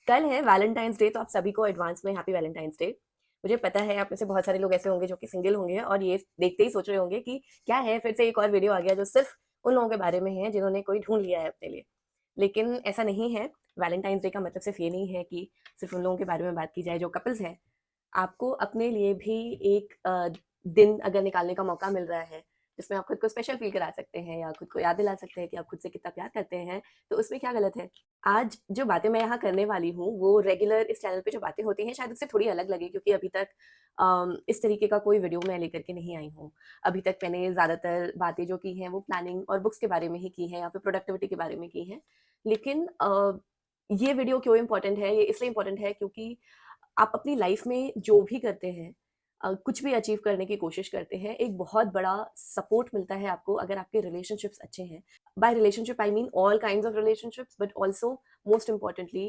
कल है Valentine's day, तो आप सभी को एडवांस में हैप्पी वैलेंटाइन्स डे। मुझे पता है आप में से बहुत सारे लोग ऐसे होंगे जो कि सिंगल होंगे और ये देखते ही सोच रहे होंगे कि क्या है, फिर से एक और वीडियो आ गया जो सिर्फ उन लोगों के बारे में है जिन्होंने कोई ढूंढ लिया है अपने लिए। लेकिन ऐसा नहीं है। वैलेंटाइन्स डे का मतलब सिर्फ ये नहीं है कि सिर्फ उन लोगों के बारे में बात की जाए जो कपल्स हैं। आपको अपने लिए भी एक दिन अगर निकालने का मौका मिल रहा है जिसमें आप खुद को स्पेशल फील करा सकते हैं या खुद को याद दिला सकते हैं कि आप खुद से कितना प्यार करते हैं, तो उसमें क्या गलत है। आज जो बातें मैं यहाँ करने वाली हूँ वो रेगुलर इस चैनल पे जो बातें होती हैं शायद उससे थोड़ी अलग लगे, क्योंकि अभी तक इस तरीके का कोई वीडियो मैं लेकर के नहीं आई हूँ। अभी तक मैंने ज़्यादातर बातें जो की हैं वो प्लानिंग और बुक्स के बारे में ही की हैं या फिर प्रोडक्टिविटी के बारे में की हैं। लेकिन ये वीडियो क्यों इम्पोर्टेंट है, ये इसलिए इम्पोर्टेंट है क्योंकि आप अपनी लाइफ में जो भी करते हैं, कुछ भी अचीव करने की कोशिश करते हैं, एक बहुत बड़ा सपोर्ट मिलता है आपको अगर आपके रिलेशनशिप्स अच्छे हैं। By relationship I mean all kinds of relationships, but also most importantly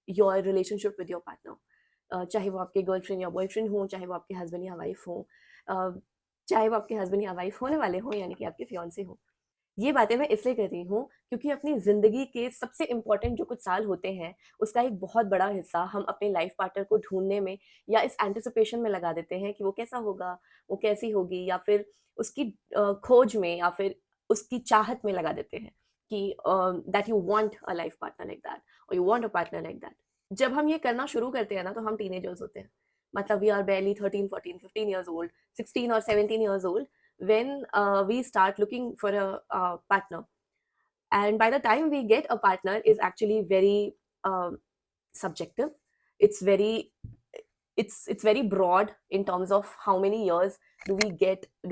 your relationship with your partner. चाहे वो आपके गर्लफ्रेंड या बॉयफ्रेंड हो, चाहे वो आपके हस्बैंड या वाइफ हो, चाहे वो आपके हस्बैंड या वाइफ होने वाले हों, यानी कि आपके फियांसे हो। ये बातें मैं इसलिए कर रही हूँ क्योंकि अपनी ज़िंदगी के सबसे इम्पोर्टेंट जो कुछ साल होते हैं, उसका एक बहुत बड़ा हिस्सा हम अपने लाइफ पार्टनर को ढूँढने में या इस एंटिसिपेशन में लगा देते हैं कि वो कैसा होगा, वो कैसी होगी, या फिर उसकी खोज में या फिर उसकी चाहत में लगा देते हैं कि that you want a life partner like that और you want a partner like that. जब हम ये करना शुरू करते हैं ना, तो हम टीनेजर्स होते हैं। मतलब we are barely 13, 14, 15 years old, 16 or 17 years old when we start looking for a partner. And by the time we get a partner is actually very subjective. It's very it's very broad in terms of how many years do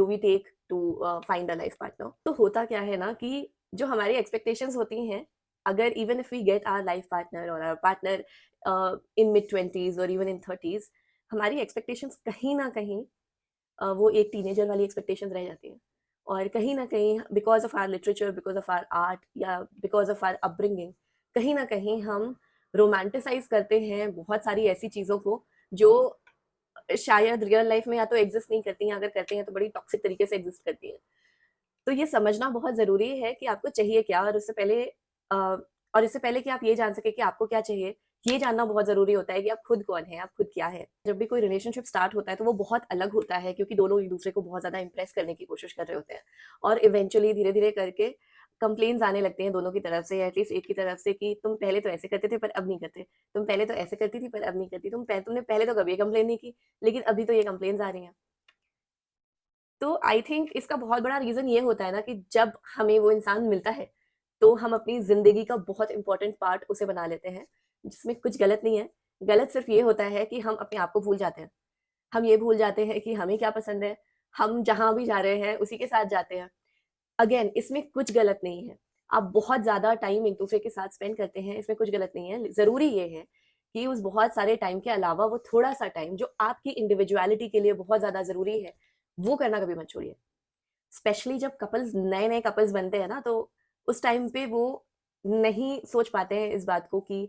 we take to find a life partner. तो होता क्या है ना कि जो हमारी expectations होती हैं, अगर even if we get our life partner or our partner in mid 20s or even in 30s, हमारी expectations कहीं ना कहीं वो एक टीनेजर वाली एक्सपेक्टेशंस रह जाती हैं। और कहीं न कहीं because of our literature, because of our art या बिकॉज़ ऑफ आवर अपब्रिंगिंग, कहीं न कहीं हम रोमांटिसाइज़ करते हैं बहुत सारी ऐसी चीज़ों को जो शायद रियल लाइफ़ में या तो एग्ज़िस्ट नहीं करती हैं, अगर करती हैं तो बड़ी टॉक्सिक तरीके से एग्ज़िस्ट करती हैं। तो ये समझना बहुत ज़रूरी है कि आपको चाहिए क्या, और उससे पहले और इससे पहले कि आप ये जान सकें कि आपको क्या चाहिए, ये जानना बहुत ज़रूरी होता है कि आप खुद कौन हैं, आप खुद क्या हैं। जब भी कोई रिलेशनशिप स्टार्ट होता है तो वो बहुत अलग होता है, क्योंकि दोनों एक-दूसरे को बहुत ज़्यादा इम्प्रेस करने की कोशिश कर रहे होते हैं और इवेंचुअली धीरे-धीरे करके कंप्लेंट्स आने लगते हैं दोनों की तरफ से, या एटलीस्ट एक की तरफ से, कि तुम पहले तो ऐसे करते थे पर अब नहीं करते। तुम पहले तो ऐसे करती थी पर अब नहीं करती। तुमने पहले तो कभी ये कंप्लेन नहीं की, लेकिन अभी तो ये कंप्लेंट्स आ रही हैं। तो आई थिंक इसका बहुत बड़ा रीज़न ये होता है ना कि जब हमें वो इंसान मिलता है, तो हम अपनी ज़िंदगी का बहुत इम्पोर्टेंट पार्ट उसे बना लेते हैं, जिसमें कुछ गलत नहीं है। गलत सिर्फ़ ये होता है कि हम अपने आप को भूल जाते हैं। हम ये भूल जाते हैं कि हमें क्या पसंद है, हम जहाँ भी जा रहे हैं उसी के साथ जाते हैं। अगेन इसमें कुछ गलत नहीं है। आप बहुत ज़्यादा टाइम एक-दूसरे के साथ स्पेंड करते हैं, इसमें कुछ गलत नहीं है। ज़रूरी ये है कि उस बहुत सारे टाइम के अलावा वो थोड़ा-सा टाइम जो आपकी इंडिविडुअलिटी के लिए बहुत ज़्यादा ज़रूरी है, वो करना कभी मत छोड़िए। स्पेशली जब कपल्स नए-नए कपल्स बनते हैं ना, तो उस टाइम पे वो नहीं सोच पाते हैं इस बात को कि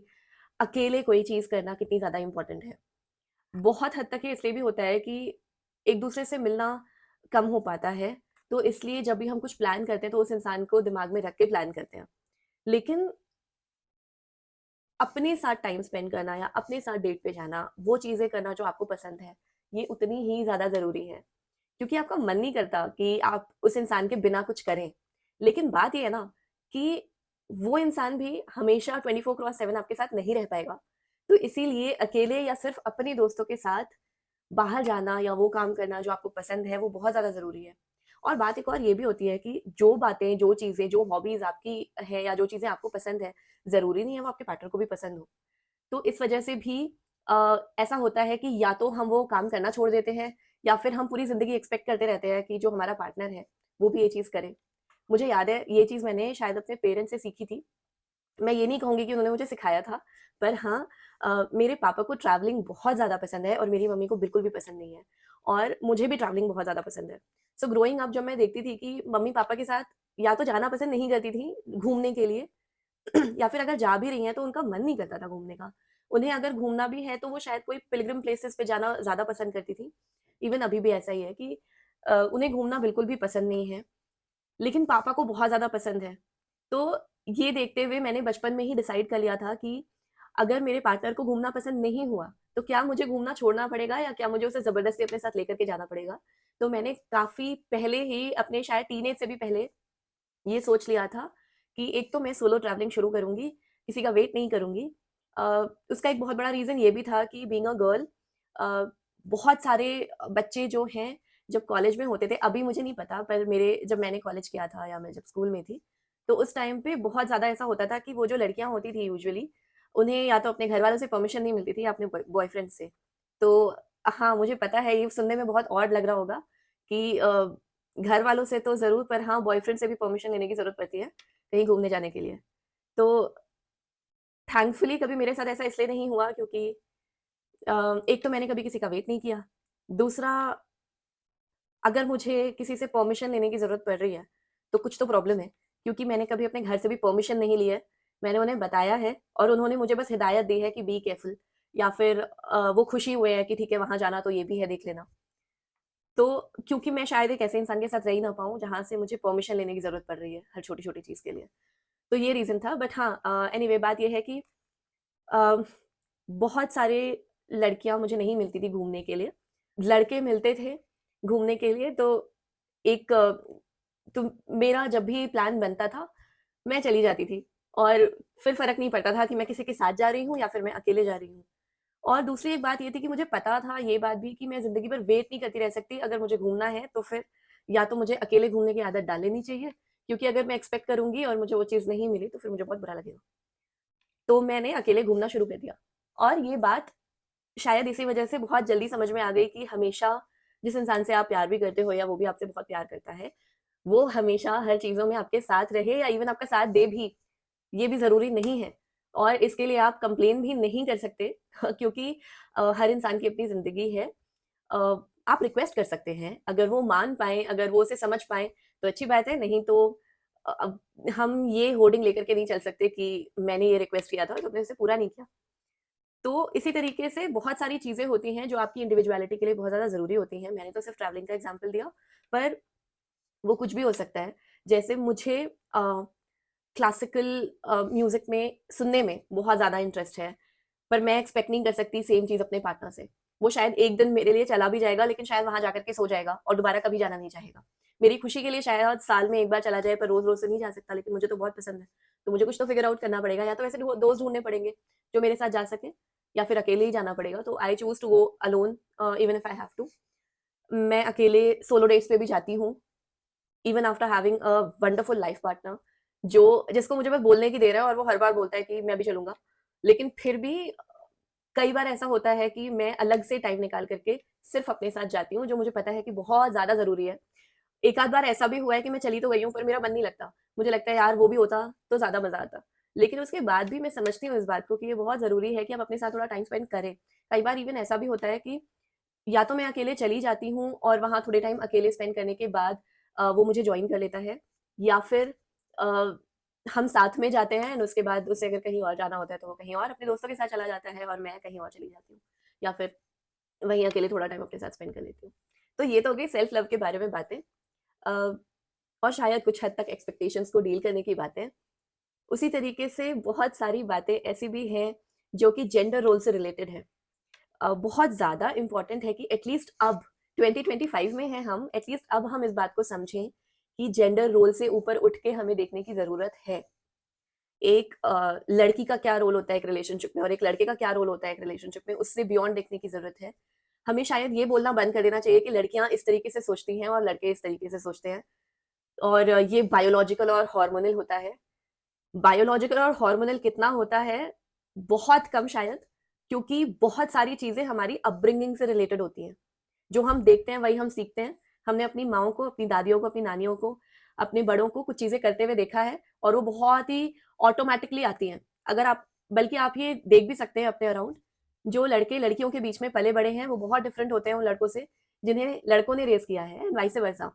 अकेले कोई चीज़ करना कितनी ज़्यादा इम्पोर्टेंट है। बहुत हद तक ये इसलिए भी होता है कि एक-दूसरे से मिलना कम हो पाता है, तो इसलिए जब भी हम कुछ प्लान करते हैं, तो उस इंसान को दिमाग में रख के प्लान करते हैं। लेकिन अपने साथ टाइम स्पेंड करना या अपने साथ डेट पे जाना, वो चीज़ें करना जो आपको पसंद है, ये उतनी ही ज़्यादा ज़रूरी है। क्योंकि आपका मन नहीं करता कि आप उस इंसान के बिना कुछ करें। लेकिन बात ये है ना कि वो इंसान भी हमेशा 24/7 आपके साथ नहीं रह पाएगा। तो इसीलिए अकेले या सिर्फ़ अपने दोस्तों के साथ बाहर जाना या वो काम करना जो आपको पसंद है, वो बहुत ज़्यादा ज़रूरी है। और बात एक और ये भी होती है कि जो बातें, जो चीज़ें, जो हॉबीज़ आपकी हैं या जो चीज़ें आपको पसंद है, ज़रूरी नहीं है वो आपके पार्टनर को भी पसंद हो। तो इस वजह से भी ऐसा होता है कि या तो हम वो काम करना छोड़ देते हैं, या फिर हम पूरी ज़िंदगी एक्सपेक्ट करते रहते हैं कि जो हमारा पार्टनर है, वो भी ये चीज़ करे। मुझे याद है ये चीज़ मैंने शायद अपने पेरेंट्स से सीखी थी। मैं ये नहीं कहूँगी कि उन्होंने मुझे सिखाया था, पर हाँ, मेरे पापा को ट्रैवलिंग बहुत ज़्यादा पसंद है और मेरी मम्मी को बिल्कुल भी पसंद नहीं है, और मुझे भी ट्रैवलिंग बहुत ज़्यादा पसंद है। सो ग्रोइंग अप जब मैं देखती थी कि मम्मी-पापा के साथ या तो जाना पसंद नहीं करती थी घूमने के लिए, या फिर अगर जा भी रही हैं तो उनका मन नहीं करता था घूमने का। उन्हें अगर घूमना भी है तो वो शायद कोई पिलग्रिम प्लेसेस पे जाना ज़्यादा पसंद करती थी। इवन अभी भी ऐसा ही है कि उन्हें घूमना बिल्कुल भी पसंद नहीं है, लेकिन पापा को बहुत ज़्यादा पसंद है। तो ये देखते हुए मैंने बचपन में ही डिसाइड कर लिया था कि अगर मेरे पार्टनर को घूमना पसंद नहीं हुआ, तो क्या मुझे घूमना छोड़ना पड़ेगा या क्या मुझे उसे ज़बरदस्ती अपने साथ लेकर के जाना पड़ेगा? तो मैंने काफ़ी पहले ही अपने शायद टीनेज से भी पहले ये सोच लिया था कि एक तो मैं सोलो ट्रैवलिंग शुरू करूँगी, किसी का वेट नहीं करूँगी। अ, उसका एक बहुत बड़ा रीज़न ये भी था कि बीइंग अ गर्ल अ, बहुत सारे बच्चे जो हैं, जब कॉलेज में होते थे, अभी मुझे नहीं पता पर मेरे जब मैंने कॉलेज किया था या मैं जब स्कूल में थी, तो उस टाइम पे बहुत ज़्यादा ऐसा होता था कि वो जो लड़कियाँ होती थी यूजुअली, उन्हें या तो अपने घरवालों से परमिशन नहीं मिलती थी या अपने बॉयफ्रेंड से। तो हाँ, मुझे पता है ये सुनने में बहुत ऑड लग रहा होगा कि घर वालों से तो ज़रूर पर हाँ, बॉयफ्रेंड से भी परमिशन लेने की ज़रूरत पड़ती है, कहीं घूमने जाने के लिए। तो थैंकफुली कभी मेरे साथ ऐसा इसलिए नहीं हुआ क्योंकि एक तो मैंने कभी किसी का वेट नहीं किया, दूसरा अगर मुझे किसी से परमिशन लेने की ज़रूरत पड़ रही है, तो कुछ तो प्रॉब्लम है, क्योंकि मैंने कभी अपने घर से भी परमिशन नहीं ली है। मैंने उन्हें बताया है और उन्होंने मुझे बस हिदायत दी है कि बी केयरफुल या फिर वो खुशी हुए हैं कि ठीक है, वहाँ जाना तो ये भी है, देख लेना। तो क्योंकि मैं शायद एक ऐसे इंसान के साथ रह ही ना पाऊँ, जहाँ से मुझे परमिशन लेने की ज़रूरत पड़ रही है, हर छोटी-छोटी चीज़ के लिए। तो ये रीज़न था बट हाँ एनीवे बात ये है कि अ, बहुत सारे लड़कियाँ मुझे नहीं मिलती थी घूमने के लिए। लड़के मिलते थे घूमने के लिए तो एक तो मेरा जब भी प्लान बनता था, मैं चली जाती थी और फिर फ़र्क नहीं पड़ता था कि मैं किसी के साथ जा रही हूँ या फिर मैं अकेले जा रही हूँ। और दूसरी एक बात ये थी कि मुझे पता था ये बात भी कि मैं ज़िंदगी भर वेट नहीं करती रह सकती, अगर मुझे घूमना है तो फिर या तो मुझे अकेले घूमने की आदत डाल लेनी चाहिए, क्योंकि अगर मैं एक्सपेक्ट करूँगी और मुझे वो चीज़ नहीं मिली तो फिर मुझे बहुत बुरा लगेगा। तो मैंने अकेले घूमना शुरू कर दिया और ये बात शायद इसी वजह से बहुत जल्दी समझ में आ गई कि हमेशा जिस इंसान से आप प्यार भी करते हो या वो भी आपसे बहुत प्यार करता है, वो हमेशा हर चीज़ों में आपके साथ रहे या इवन आपका साथ दे भी, ये भी ज़रूरी नहीं है। और इसके लिए आप कंप्लेन भी नहीं कर सकते क्योंकि हर इंसान की अपनी ज़िंदगी है। अ, आप रिक्वेस्ट कर सकते हैं, अगर वो मान पाएँ, अगर वो उसे समझ पाएँ, तो अच्छी बात है, नहीं तो अब हम ये होर्डिंग लेकर के नहीं चल सकते कि मैंने ये रिक्वेस्ट किया था और तुमने उसे पूरा नहीं किया। तो इसी तरीके से बहुत सारी चीज़ें होती हैं जो आपकी इंडिविजुअलिटी के लिए बहुत ज़्यादा ज़रूरी होती हैं। मैंने तो सिर्फ ट्रैवलिंग का एग्ज़ाम्पल दिया, पर वो कुछ भी हो सकता है। जैसे मुझे क्लासिकल म्यूज़िक में सुनने में बहुत ज़्यादा इंटरेस्ट है, पर मैं एक्सपेक्ट नहीं कर सकती सेम चीज़ अपने पार्टनर से। वो शायद एक दिन मेरे लिए चला भी जाएगा, लेकिन शायद वहाँ जाकर के सो जाएगा और दोबारा कभी जाना नहीं चाहेगा। मेरी खुशी के लिए शायद साल में 1 बार चला जाए, पर रोज़-रोज़ तो नहीं जा सकता, लेकिन मुझे तो बहुत पसंद है। तो मुझे कुछ तो फिगर आउट करना पड़ेगा, या तो ऐसे दोस्त ढूँढने पड़ेंगे, जो मेरे साथ जा सकें या फिर अकेले ही जाना पड़ेगा। तो I choose to go alone even if I have to. मैं अकेले सोलो डेट्स पे भी जाती हूँ, even after having a wonderful life partner जो जिसको मुझे बस बोलने की देर है और वो हर बार बोलता है कि मैं भी चलूँगा। लेकिन फिर भी कई बार ऐसा होता है कि मैं अलग से टाइम निकाल करके सिर्फ़ अपने साथ जाती हूँ, जो मुझे पता है कि बहुत ज़्यादा ज़रूरी है। एक आध बार ऐसा भी हुआ है कि मैं चली तो गई हूँ, पर मेरा मन नहीं लगता। मुझे लगता है यार वो भी होता तो ज़्यादा मज़ा आता। लेकिन उसके बाद भी मैं समझती हूँ इस बात को कि ये बहुत ज़रूरी है कि हम अपने साथ थोड़ा टाइम स्पेंड करें। कई बार इवन ऐसा भी होता है कि या तो मैं अकेले चली जाती हूँ और वहाँ थोड़े टाइम अकेले स्पेंड करने के बाद वो मुझे जॉइन कर लेता है, या फिर अ, हम साथ में जाते हैं एंड उसके बाद उसे अगर कहीं और जाना होता है तो वो कहीं और अपने दोस्तों के साथ चला जाता है और मैं कहीं और चली जाती हूँ, या फिर वहीं अकेले थोड़ा टाइम अपने साथ स्पेंड कर लेती हूँ। तो ये तो हो गई सेल्फ लव के बारे में बातें। अ, और शायद कुछ हद तक एक्सपेक्टेशंस को डील करने की बातें। उसी तरीके से बहुत सारी बातें ऐसी भी हैं जो कि जेंडर रोल से रिलेटेड है। बहुत ज़्यादा इम्पोर्टेंट है कि एटलीस्ट अब 2025 में हैं हम, एटलीस्ट अब हम इस बात को समझें कि जेंडर रोल से ऊपर उठ के हमें देखने की ज़रूरत है। एक लड़की का क्या रोल होता है एक रिलेशनशिप में और एक लड़के का क्या रोल होता है एक रिलेशनशिप में, उससे बियॉन्ड देखने की ज़रूरत है। हमें शायद ये बोलना बंद कर देना चाहिए कि लड़कियाँ इस तरीके से सोचती हैं और लड़के इस तरीके से सोचते हैं, और ये बायोलॉजिकल और हार्मोनल होता है। बायोलॉजिकल और हार्मोनल कितना होता है? बहुत कम शायद, क्योंकि बहुत सारी चीज़ें हमारी अपब्रिंगिंग से रिलेटेड होती हैं। जो हम देखते हैं वही हम सीखते हैं। हमने अपनी माँओं को, अपनी दादियों को, अपनी नानियों को, अपने बड़ों को कुछ चीज़ें करते हुए देखा है और वो बहुत ही ऑटोमैटिकली आती हैं। अगर आप बल्कि आप ये देख भी सकते हैं अपने अराउंड, जो लड़के लड़कियों के बीच में पले-बड़े हैं, वो बहुत डिफरेंट होते हैं उन लड़कों से, जिन्हें लड़कों ने रेज़ किया है एंड वाइस वर्सा।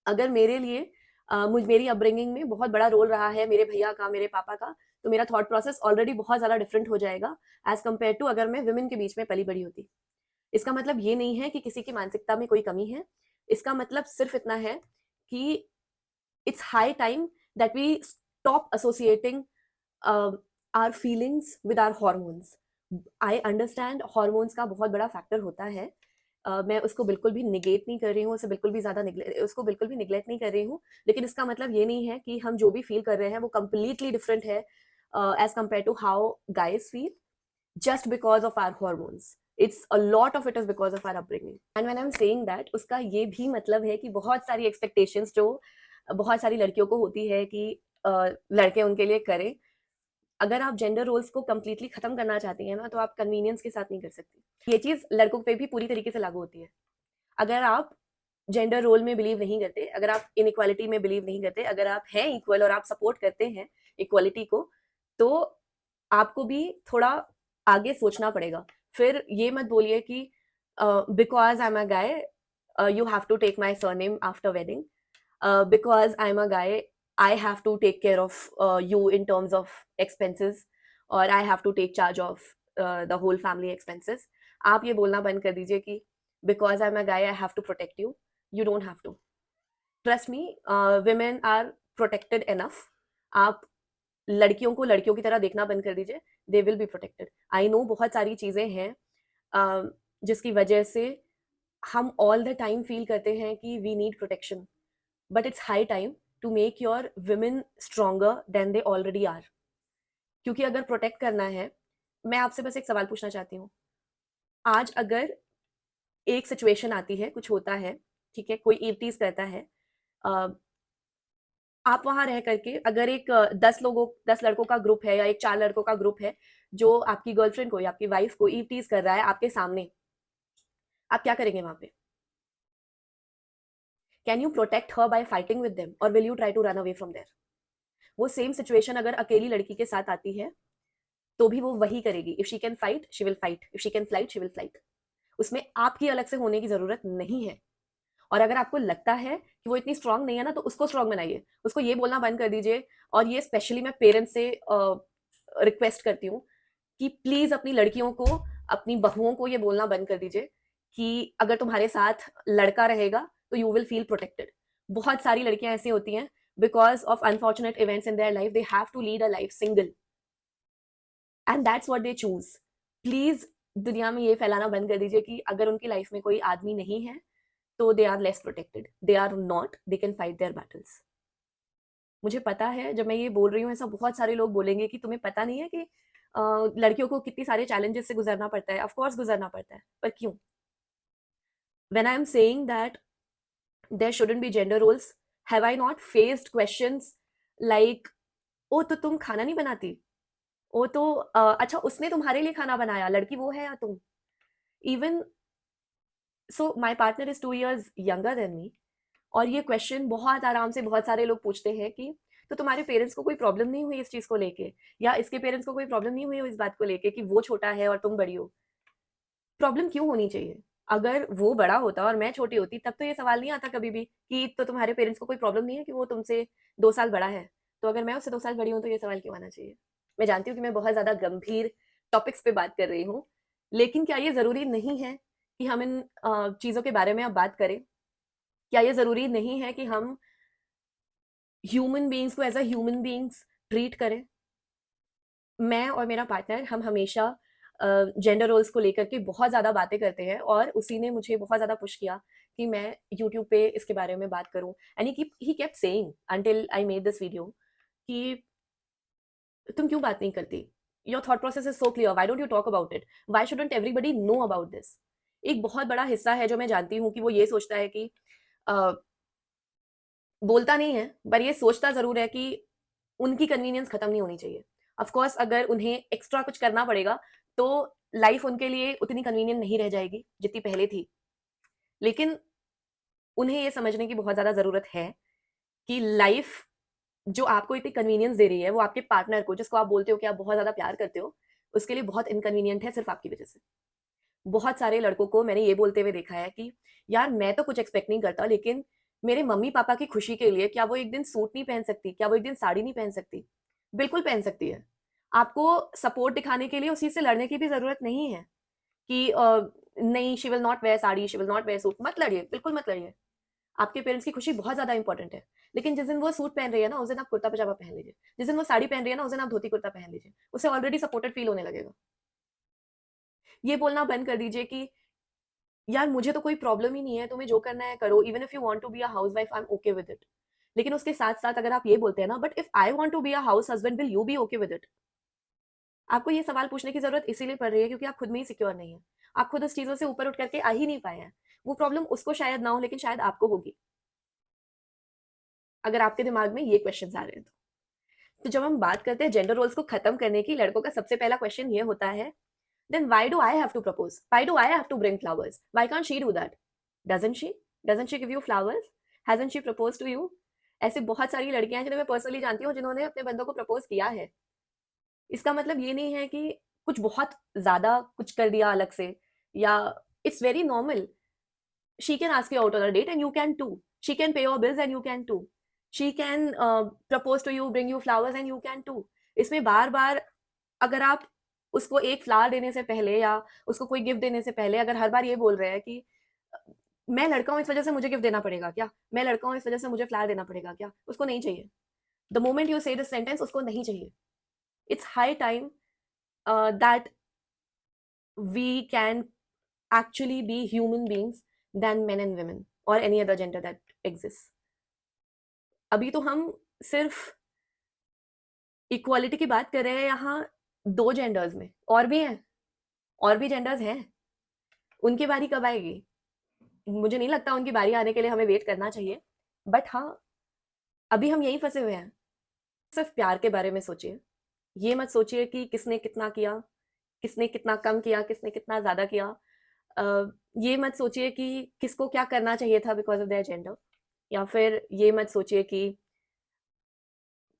अगर मेरे लिए मेरी अपब्रिंगिंग में बहुत बड़ा रोल रहा है मेरे भैया का, मेरे पापा का, तो मेरा थॉट प्रोसेस ऑलरेडी बहुत ज़्यादा डिफरेंट हो जाएगा एज़ कम्पेयर टू अगर मैं वुमेन के बीच में पली-बड़ी होती। इसका मतलब ये नहीं है कि किसी की मानसिकता में कोई कमी है। इसका मतलब सिर्फ़ इतना है कि it's high time that we stop associating our feelings with our hormones. I understand hormones का बहुत बड़ा फैक्टर होता है। मैं उसको बिल्कुल भी निगेट नहीं कर रही हूँ, उसे बिल्कुल भी उसको बिल्कुल भी निगलेक्ट नहीं कर रही हूँ, लेकिन इसका मतलब ये नहीं है कि हम जो भी फील कर रहे हैं वो कंप्लीटली डिफरेंट है as compare to how guys feel, just because of our hormones. It's a lot of it is because of our upbringing. And when I'm saying that, उसका ये भी मतलब है कि बहुत सारी expectations जो बहुत सारी लड़कियों को होती है कि लड़के उनके लिए करें। अगर आप जेंडर रोल्स को completely खत्म करना चाहती हैं ना, तो आप कन्वीनियंस के साथ नहीं कर सकती। ये चीज लड़कों पे भी पूरी तरीके से लागू होती है। अगर आप जेंडर रोल में बिलीव नहीं करते, अगर आप इनइक्वालिटी में बिलीव नहीं करते, अगर आप हैं इक्वल और आप सपोर्ट करते हैं इक्वालिटी को, तो आपको भी थोड़ा आगे सोचना पड़ेगा। फिर ये मत बोलिए कि because I am a guy you have to take my surname after wedding, because I am a guy I have to take care of you in terms of expenses, और I have to take charge of the whole family expenses. आप ये बोलना बंद कर दीजिए कि because I am a guy I have to protect you. You don't have to. Trust me, women are protected enough. आप लड़कियों को लड़कियों की तरह देखना बंद कर दीजिए, they will be protected. I know बहुत सारी चीजें हैं जिसकी वजह से हम ऑल द टाइम फील करते हैं कि we need protection, but it's high time to make your women stronger than they already are. क्योंकि अगर प्रोटेक्ट करना है, मैं आपसे बस एक सवाल पूछना चाहती हूँ। आज अगर एक सिचुएशन आती है, कुछ होता है, ठीक है, कोई ईवटीज करता है, अ, आप वहां रह करके अगर एक 10 लड़कों का ग्रुप है या एक 4 लड़कों का ग्रुप है जो आपकी गर्लफ्रेंड को या आपकी वाइफ को ईव टीज कर रहा है आपके सामने, आप क्या करेंगे वहां पे? Can you protect her by fighting with them, और will you try to run away from there? वो सेम सिचुएशन अगर अकेली लड़की के साथ आती है तो भी वो वही करेगी। If she can fight she will fight, if she can flight she will flight. उसमें आपकी अलग से होने की जरूरत नहीं है। और अगर आपको लगता है कि वो इतनी स्ट्रांग नहीं है ना, तो उसको स्ट्रांग बनाइए, उसको ये बोलना बंद कर दीजिए। और ये स्पेशली मैं पेरेंट्स से रिक्वेस्ट करती हूँ कि प्लीज अपनी लड़कियों को, अपनी बहुओं को ये बोलना बंद कर दीजिए कि अगर तुम्हारे साथ लड़का रहेगा तो यू विल फील प्रोटेक्टेड। बहुत सारी लड़कियां ऐसी होती हैं, because of unfortunate events in their life they have to lead a life single, and that's what they choose. Please दुनिया में ये फैलाना बंद कर दीजिए कि अगर उनकी लाइफ में कोई आदमी नहीं है तो they are less protected. They are not, they can fight their battles. मुझे पता है जब मैं ये बोल रही हूँ ऐसा बहुत सारे लोग बोलेंगे कि तुम्हें पता नहीं है कि लड़कियों को कितनी सारे चैलेंजेस से गुजरना पड़ता है। ऑफ कोर्स गुजरना पड़ता है, पर क्यों? When I am saying that there shouldn't be gender roles, have I not faced questions like, ओ तो तुम खाना नहीं बनाती, ओ तो अच्छा उसने तुम्हारे लिए खाना बनाया, लड़की वो है या तुम? Even so my partner is 2 years younger than me, और ये क्वेश्चन बहुत आराम से बहुत सारे लोग पूछते हैं कि तो तुम्हारे पेरेंट्स को कोई प्रॉब्लम नहीं हुई इस चीज को लेके, या इसके पेरेंट्स को कोई प्रॉब्लम नहीं हुई इस बात को लेके कि वो छोटा है और तुम बड़ी हो? प्रॉब्लम क्यों होनी चाहिए? अगर वो बड़ा होता और मैं छोटी होती तब तो ये सवाल नहीं आता कभी भी कि तो तुम्हारे पेरेंट्स को कोई प्रॉब्लम नहीं है कि वो तुमसे 2 साल बड़ा है। तो अगर मैं उससे 2 साल बड़ी हूँ तो ये सवाल क्यों आना चाहिए? मैं जानती हूँ कि मैं बहुत ज्यादा गंभीर टॉपिक्स पे बात कर रही हूँ, लेकिन क्या ये जरूरी नहीं है कि हम इन चीजों के बारे में अब बात करें? क्या ये जरूरी नहीं है कि हम ह्यूमन बीइंग्स को as a human beings treat करें? मैं और मेरा पार्टनर हम हमेशा जेंडर रोल्स को लेकर के बहुत ज़्यादा बातें करते हैं, और उसी ने मुझे बहुत ज़्यादा पुश किया कि मैं यूट्यूब पे इसके बारे में बात करूं। And he kept saying until I made this video कि तुम क्यों बात नहीं करती? Your thought process is so clear, why don't you talk about it? Why shouldn't everybody know about this? एक बहुत बड़ा हिस्सा है जो मैं जानती हूँ कि वो ये सोचता है कि बोलता नहीं है पर ये सोचता जरूर है कि उनकी कन्वीनियंस खत्म नहीं होनी चाहिए। ऑफ कोर्स अगर उन्हें एक्स्ट्रा कुछ करना पड़ेगा तो लाइफ उनके लिए उतनी कन्वीनियंट नहीं रह जाएगी जितनी पहले थी, लेकिन उन्हें ये समझने की बहुत ज्यादा जरूरत है कि लाइफ जो आपको इतनी कन्वीनियंस दे रही है वो आपके पार्टनर को, जिसको आप बोलते हो कि आप बहुत ज्यादा प्यार करते हो, उसके लिए बहुत इनकन्वीनियंट है सिर्फ आपकी वजह से। बहुत सारे लड़कों को मैंने ये बोलते हुए देखा है कि यार मैं तो कुछ एक्सपेक्ट नहीं करता, लेकिन मेरे मम्मी पापा की खुशी के लिए क्या वो एक दिन सूट नहीं पहन सकती, क्या वो एक दिन साड़ी नहीं पहन सकती? बिल्कुल पहन सकती है। आपको सपोर्ट दिखाने के लिए उसी से लड़ने की भी जरूरत नहीं है कि नहीं she will not wear sari, she will not wear suit. मत लड़िए, बिल्कुल मत लड़िए। आपके पेरेंट्स की खुशी बहुत ज़्यादा इंपॉर्टेंट है, लेकिन जिस दिन वो सूट पहन रही है ना, उस दिन आप कुर्ता पजामा पहन लीजिए। जिस दिन वो साड़ी पहन रही है ना, उस दिन आप धोती कुर्ता पहन लीजिए। उसे ऑलरेडी सपोर्टेड फील होने लगेगा। ये बोलना बंद कर दीजिए कि यार मुझे तो कोई प्रॉब्लम ही नहीं है, तुम्हें जो करना है करो, even if you want to be a housewife I am okay with it. लेकिन उसके साथ-साथ अगर आप ये बोलते हैं ना, but if I want to be a house husband will you be okay with it? आपको ये सवाल पूछने की ज़रूरत इसीलिए पड़ रही है क्योंकि आप खुद में ही सिक्योर नहीं हैं। आप खुद उस चीज़ों से ऊपर उठ करके आ ही नहीं पाए हैं। वो प्रॉब्लम उसको शायद ना हो, लेकिन शायद आपको होगी, अगर आपके दिमाग में ये क्वेश्चंस आ रहे हैं तो। तो जब हम बात करते हैं जेंडर रोल्स को खत्म करने की, लड़कों का सबसे पहला क्वेश्चन ये होता है, then why do I have to propose? Why do I have to bring flowers? Why can't she do that? Doesn't she? Doesn't she give you flowers? Hasn't she propose to you? ऐसी बहुत सारी लड़कियां हैं जिन्हें मैं personally जानती हूँ जिन्होंने अपने बंदों को प्रपोज किया है। इसका मतलब ये नहीं है कि कुछ बहुत ज्यादा कुछ कर दिया अलग से, या it's very normal. she can ask you out on a date and you can too. She can pay your bills and you can too. She can propose to you, bring you flowers and you can too. इसमें बार बार अगर आप उसको एक flower देने से पहले या उसको कोई गिफ्ट देने से पहले अगर हर बार ये बोल रहे हैं कि मैं लड़का हूँ इस वजह से मुझे गिफ्ट देना पड़ेगा क्या, मैं लड़का हूँ इस वजह से मुझे फ्लावर देना पड़ेगा क्या, उसको नहीं चाहिए। The moment you say this sentence उसको नहीं चाहिए। It's high time that we can actually be human beings than men and women or any other gender that exists. अभी तो हम सिर्फ इक्वालिटी की बात कर रहे हैं यहाँ 2 जेंडर्स में, और भी हैं, और भी जेंडर्स हैं। उनकी बारी कब आएगी? मुझे नहीं लगता उनकी बारी आने के लिए हमें वेट करना चाहिए। बट हाँ, अभी हम यहीं फंसे हुए हैं। सिर्फ प्यार के बारे में सोचिए। ये मत सोचिए कि किसने कितना किया, किसने कितना कम किया, किसने कितना ज़्यादा किया। ये मत सोचिए कि किसको क्या करना चाहिए था बिकॉज़ ऑफ देयर जेंडर, या फिर ये मत सोचिए कि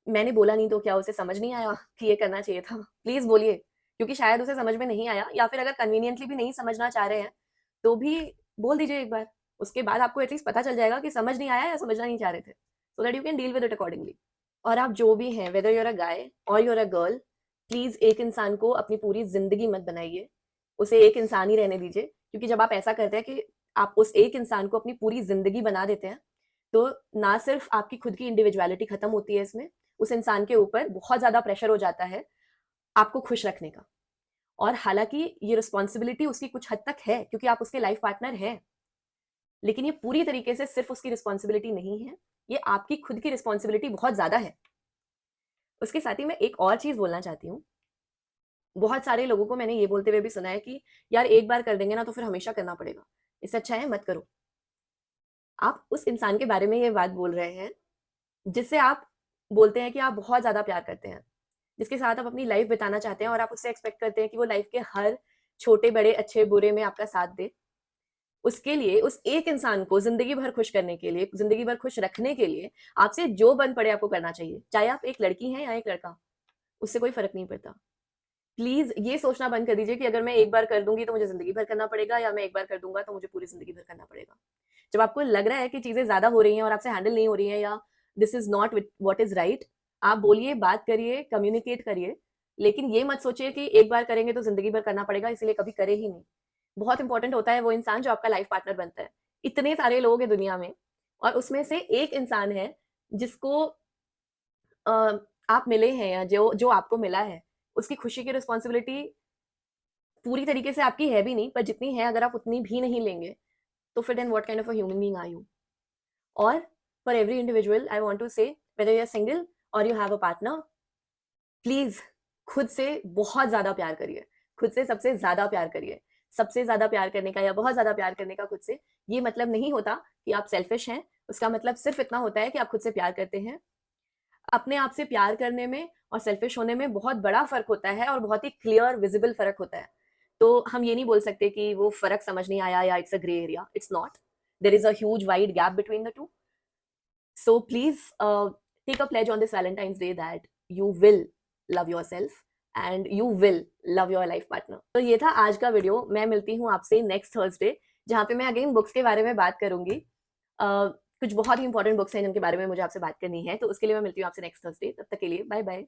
मैंने बोला नहीं तो क्या उसे समझ नहीं आया कि ये करना चाहिए था। प्लीज़ बोलिए, क्योंकि शायद उसे समझ में नहीं आया, या फिर अगर कन्वीनिएंटली भी नहीं समझना चाह रहे हैं, तो भी बोल दीजिए एक बार। उसके बाद आपको एटलीस्ट पता चल जाएगा कि समझ नहीं आया या समझना नहीं चाह रहे थे। So that you can deal with it accordingly. और आप जो भी हैं, whether you are a guy और you are a girl, please एक इंसान को अपनी पूरी ज़िंदगी मत बनाइए। उसे एक इंसान ही रहने दीजिए, क्योंकि जब आप ऐसा करते हैं कि आप उस एक इंसान को अपनी पूरी ज़िंदगी बना देते हैं, तो ना सिर्फ़ आपकी खुद की इंडिविजुअलिटी खत्म होती है इसमें, उस इंसान के ऊपर बहुत ज़्यादा प्रेशर हो जाता है आपको खुश रखने का। और हालाँकि ये रिस्पॉन्सिबिलिटी उसकी कुछ हद तक है क्योंकि आप उसके लाइफ़ पार्टनर हैं, लेकिन ये पूरी तरीके से सिर्फ़ उसकी रिस्पॉन्सिबिलिटी नहीं है, ये आपकी खुद की रिस्पॉन्सिबिलिटी बहुत ज़्यादा है। उसके साथ ही मैं एक और चीज़ बोलना चाहती हूँ। बहुत सारे लोगों को मैंने ये बोलते हुए भी सुना है कि यार एक बार कर देंगे ना तो फिर हमेशा करना पड़ेगा, इससे अच्छा है मत करो। आप उस इंसान के बारे में ये बात बोल रहे हैं जिससे आप बोलते हैं कि आप बहुत ज़्यादा प्यार करते हैं, जिसके साथ आप अपनी लाइफ बिताना चाहते हैं और आप उससे एक्सपेक्ट करते हैं कि वो लाइफ के हर छोटे-बड़े, अच्छे-बुरे में आपका साथ दे। उसके लिए उस एक इंसान को ज़िंदगी भर खुश करने के लिए, ज़िंदगी भर खुश रखने के लिए आपसे जो बन पड़े आपको करना चाहिए। चाहे आप एक लड़की हैं या एक लड़का, उससे कोई फ़र्क नहीं पड़ता। प्लीज़ ये सोचना बंद कर दीजिए कि अगर मैं एक बार कर दूँगी तो मुझे ज़िंदगी भर करना पड़ेगा, या मैं एक बार कर दूँगा तो मुझे पूरी ज़िंदगी भर करना पड़ेगा। जब आपको लग रहा है कि चीज़ें ज़्यादा हो रही हैं और आपसे हैंडल नहीं हो रही हैं, या this is not with what is right, आप बोलिए, बात करिए, कम्युनिकेट करिए। लेकिन ये मत सोचिए कि एक बार करेंगे तो ज़िंदगी भर करना पड़ेगा, इसलिए कभी करे ही नहीं। बहुत इंपॉर्टेंट होता है वो इंसान जो आपका लाइफ पार्टनर बनता है। इतने सारे लोग हैं दुनिया में और उसमें से एक इंसान है जिसको अ, आप मिले हैं, या जो जो आपको मिला है, उसकी खुशी की रिस्पॉन्सिबिलिटी पूरी तरीके से आपकी है भी नहीं, पर जितनी है अगर आप उतनी भी नहीं लेंगे, तो फिर then what kind of a human being are you? और for every individual I want to say, whether you are single or you have a partner, please खुद से बहुत ज़्यादा प्यार करिए। खुद से सबसे ज़्यादा प्यार करिए। सबसे ज़्यादा प्यार करने का या बहुत ज़्यादा प्यार करने का खुद से, ये मतलब नहीं होता कि आप सेल्फिश हैं। उसका मतलब सिर्फ़ इतना होता है कि आप खुद से प्यार करते हैं। अपने आप से प्यार करने में और सेल्फिश होने में बहुत बड़ा फ़र्क होता है और बहुत ही क्लियर विज़िबल फ़र्क होता है। तो हम ये नहीं बोल सकते कि वो फ़र्क समझ नहीं आया या it's a grey area, it's not. There is a huge wide gap between the 2। So please take a pledge on this Valentine's Day that you will love yourself and you will love your life partner. तो ये था आज का video. मैं मिलती हूँ आपसे next Thursday, जहाँ पे मैं अगेन बुक्स के बारे में बात करूंगी। कुछ बहुत ही इंपॉर्टेंट बुक्स हैं जिनके बारे में मुझे आपसे बात करनी है, तो उसके लिए मैं मिलती हूँ आपसे नेक्स्ट थर्सडे। तब तक के लिए बाय बाय।